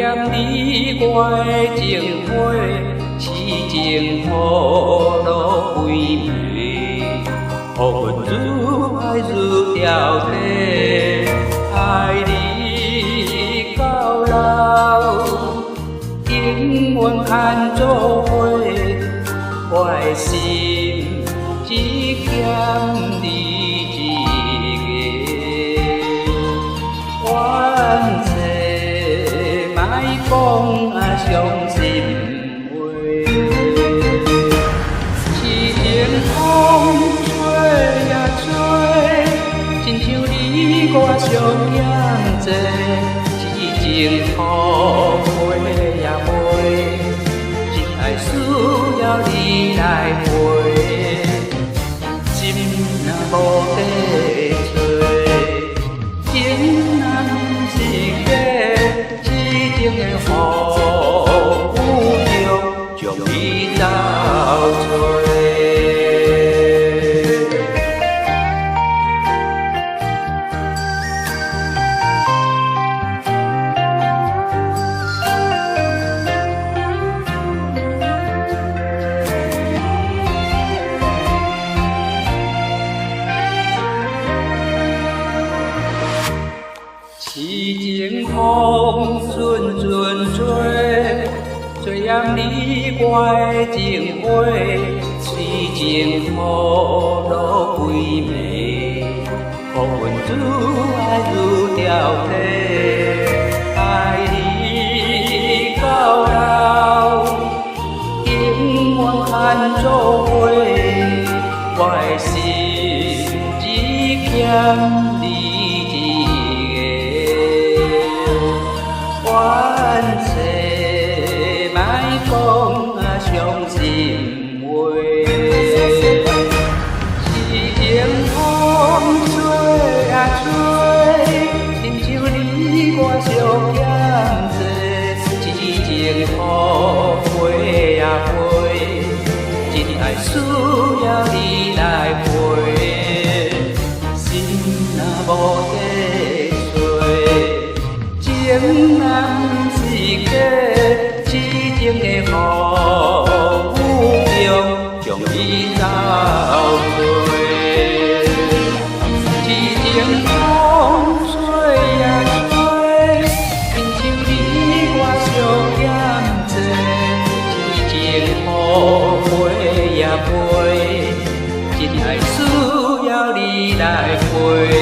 验你我的情花，痴情雨露归暝，予阮愈爱愈挑剔，爱你到老，永远牵做伙，我的心只欠你。 讲伤心话，痴情风吹呀吹，亲像你我相嫌济，痴情雨飞呀飞，真爱需要你来陪，心若无地找，情若不是假。 情的雨有着，将伊找找。痴情风阵阵吹，吹染你我的情花，痴情雨露归暝，予阮愈爱愈挑剔，爱你到老，永远牵做伙，我的心只欠你。 怨世莫讲伤心话，痴情风吹啊吹，亲像你我相嫌济，痴情雨飞啊飞，真爱需要你来陪，心若无地找，情若。 痴情的雨中，将伊找回。痴情风吹呀吹，亲像你我相嫌济。痴情雨飞呀飞，真爱需要你来陪。